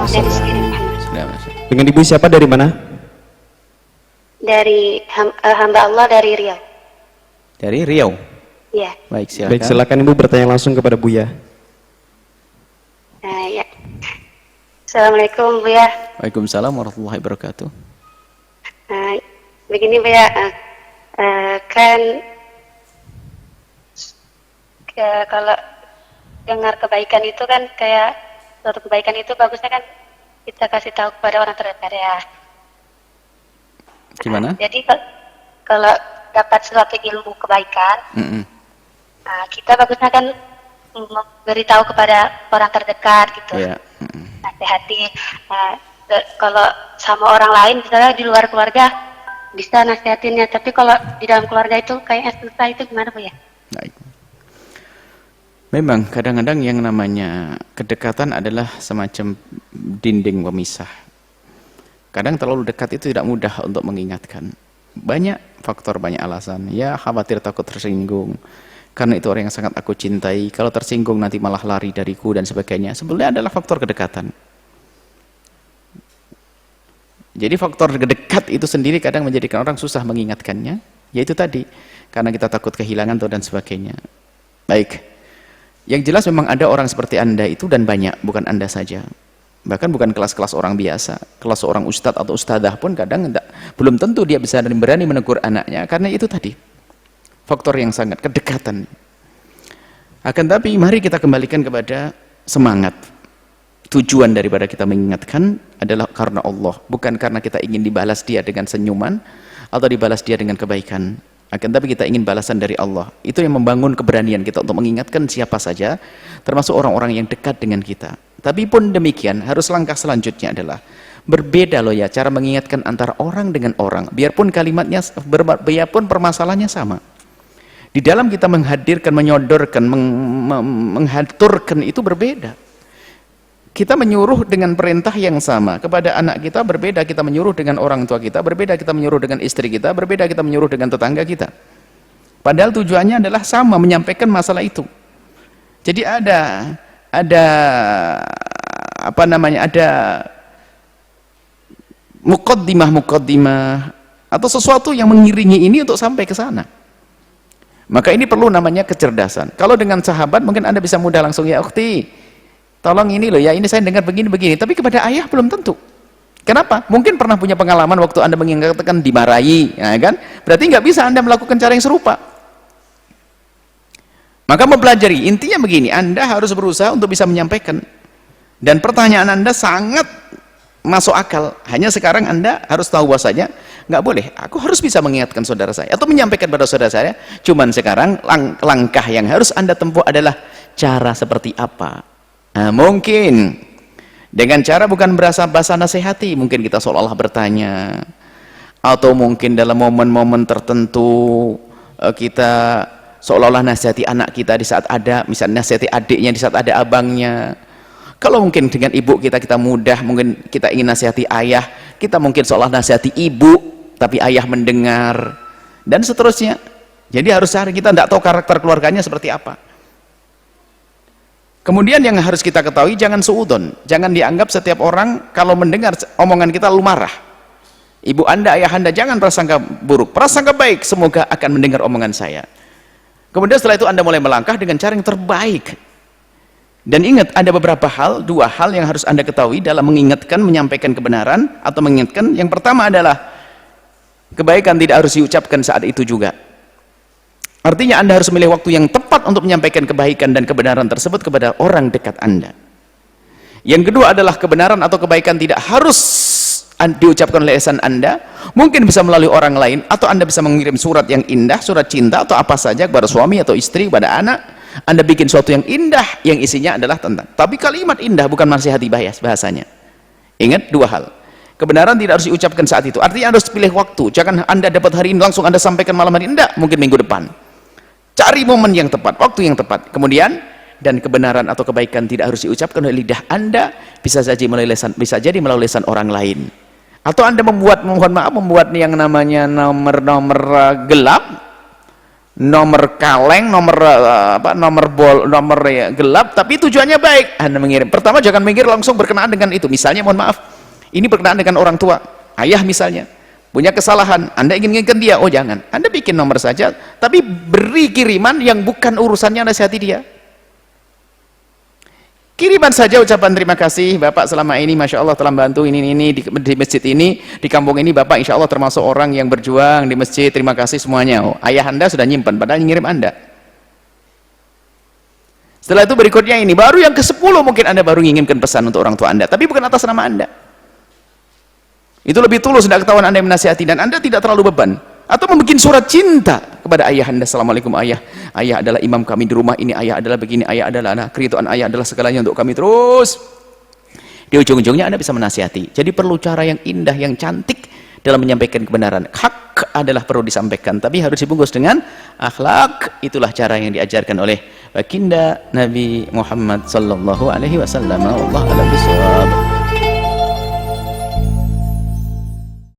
Dari sendiri Muhammad. Dengan ibu siapa, dari mana? Dari hamba Allah dari Riau. Dari Riau. Ya. Baik, silakan. Baik, silakan ibu bertanya langsung kepada Buya. Ya. Assalamualaikum Buya. Waalaikumsalam warahmatullahi wabarakatuh. Begini Buya, kan kalau dengar kebaikan itu kan kayak suatu kebaikan itu bagusnya kan kita kasih tahu kepada orang terdekat ya. Gimana? Jadi kalau dapat suatu ilmu kebaikan, kita bagusnya kan memberitahu kepada orang terdekat gitu. Yeah. Nasihati. Kalau sama orang lain, misalnya di luar keluarga bisa nasihatinnya, tapi kalau di dalam keluarga itu kayaknya susah, itu gimana Bu ya? Baik. Memang kadang-kadang yang namanya kedekatan adalah semacam dinding pemisah. Kadang terlalu dekat itu tidak mudah untuk mengingatkan. Banyak faktor, banyak alasan. Ya khawatir takut tersinggung. Karena itu orang yang sangat aku cintai. Kalau tersinggung nanti malah lari dariku dan sebagainya. Sebenarnya adalah faktor kedekatan. Jadi faktor dekat itu sendiri kadang menjadikan orang susah mengingatkannya. Yaitu tadi. Karena kita takut kehilangan dan sebagainya. Baik. Yang jelas memang ada orang seperti Anda itu dan banyak, bukan Anda saja. Bahkan bukan kelas-kelas orang biasa. Kelas seorang ustadz atau ustadzah pun kadang belum tentu dia bisa dan berani menegur anaknya. Karena itu tadi. Faktor yang sangat kedekatan. Akan tapi mari kita kembalikan kepada semangat. Tujuan daripada kita mengingatkan adalah karena Allah. Bukan karena kita ingin dibalas dia dengan senyuman atau dibalas dia dengan kebaikan. Akan tapi kita ingin balasan dari Allah. Itu yang membangun keberanian kita untuk mengingatkan siapa saja, termasuk orang-orang yang dekat dengan kita. Tapi pun demikian, harus langkah selanjutnya adalah berbeda loh ya cara mengingatkan antara orang dengan orang. Biarpun kalimatnya, biarpun permasalahannya sama. Di dalam kita menghadirkan, menyodorkan, menghaturkan itu berbeda. Kita menyuruh dengan perintah yang sama kepada anak kita, berbeda kita menyuruh dengan orang tua kita, berbeda kita menyuruh dengan istri kita, berbeda kita menyuruh dengan tetangga kita. Padahal tujuannya adalah sama, menyampaikan masalah itu. Jadi ada apa namanya, ada muqaddimah atau sesuatu yang mengiringi ini untuk sampai ke sana. Maka ini perlu namanya kecerdasan. Kalau dengan sahabat mungkin Anda bisa mudah langsung, ya ukhti, tolong ini loh ya, ini saya dengar begini-begini. Tapi kepada ayah belum tentu. Kenapa? Mungkin pernah punya pengalaman waktu Anda mengingatkan dimarahi, ya kan? Berarti nggak bisa Anda melakukan cara yang serupa. Maka mempelajari, intinya begini, Anda harus berusaha untuk bisa menyampaikan. Dan pertanyaan Anda sangat masuk akal. Hanya sekarang Anda harus tahu bahwasanya nggak boleh, aku harus bisa mengingatkan saudara saya atau menyampaikan pada saudara saya. Cuman sekarang langkah yang harus Anda tempuh adalah cara seperti apa. Nah, mungkin dengan cara bukan berasa basa nasihati, mungkin kita seolah-olah bertanya, atau mungkin dalam momen-momen tertentu kita seolah-olah nasihati anak kita di saat ada, misalnya nasihati adiknya di saat ada abangnya. Kalau mungkin dengan ibu kita mudah, mungkin kita ingin nasihati ayah, kita mungkin seolah nasihati ibu, tapi ayah mendengar, dan seterusnya. Jadi harus cari, kita tidak tahu karakter keluarganya seperti apa. Kemudian yang harus kita ketahui, jangan suudon, jangan dianggap setiap orang kalau mendengar omongan kita lalu marah. Ibu Anda, ayah Anda, jangan prasangka buruk, prasangka baik, semoga akan mendengar omongan saya. Kemudian setelah itu Anda mulai melangkah dengan cara yang terbaik. Dan ingat, ada beberapa hal, dua hal yang harus Anda ketahui dalam mengingatkan, menyampaikan kebenaran atau mengingatkan. Yang pertama adalah kebaikan tidak harus diucapkan saat itu juga. Artinya Anda harus memilih waktu yang tepat untuk menyampaikan kebaikan dan kebenaran tersebut kepada orang dekat Anda. Yang kedua adalah kebenaran atau kebaikan tidak harus diucapkan oleh lisan Anda, mungkin bisa melalui orang lain, atau Anda bisa mengirim surat yang indah, surat cinta atau apa saja kepada suami atau istri, kepada anak. Anda bikin sesuatu yang indah yang isinya adalah tentang, tapi kalimat indah bukan nasihati bahasanya. Ingat dua hal. Kebenaran tidak harus diucapkan saat itu, artinya Anda harus pilih waktu. Jangan Anda dapat hari ini langsung Anda sampaikan malam hari, enggak, mungkin minggu depan. Cari momen yang tepat, waktu yang tepat. Kemudian, dan kebenaran atau kebaikan tidak harus diucapkan oleh lidah Anda, bisa jadi melalui lisan orang lain. Atau Anda membuat, mohon maaf, membuat yang namanya nomor gelap, nomor kaleng, nomor gelap, tapi tujuannya baik. Anda mengirim. Pertama jangan mengirim langsung berkenaan dengan itu. Misalnya, mohon maaf, ini berkenaan dengan orang tua, ayah misalnya, punya kesalahan, Anda ingin mengingatkan dia, oh jangan. Anda bikin nomor saja, tapi beri kiriman yang bukan urusannya nasihati dia. Kiriman saja ucapan terima kasih, Bapak selama ini Masya Allah telah bantu ini di masjid ini, di kampung ini Bapak Insya Allah termasuk orang yang berjuang di masjid, terima kasih semuanya. Oh, ayah Anda sudah nyimpan, padahal ngirim Anda. Setelah itu berikutnya ini, baru yang ke-10 mungkin Anda baru mengirimkan pesan untuk orang tua Anda, tapi bukan atas nama Anda. Itu lebih tulus, tidak ketahuan Anda yang menasihati, dan Anda tidak terlalu beban. Atau membuat surat cinta kepada ayah Anda. Assalamualaikum ayah, ayah adalah imam kami di rumah ini, ayah adalah begini, ayah adalah anak keriduan, ayah adalah segalanya untuk kami. Terus di ujung-ujungnya Anda bisa menasihati. Jadi perlu cara yang indah, yang cantik dalam menyampaikan kebenaran. Hak adalah perlu disampaikan, tapi harus dibungkus dengan akhlak. Itulah cara yang diajarkan oleh baginda Nabi Muhammad sallallahu alaihi wasallam. Wallahu a'lam bishawab.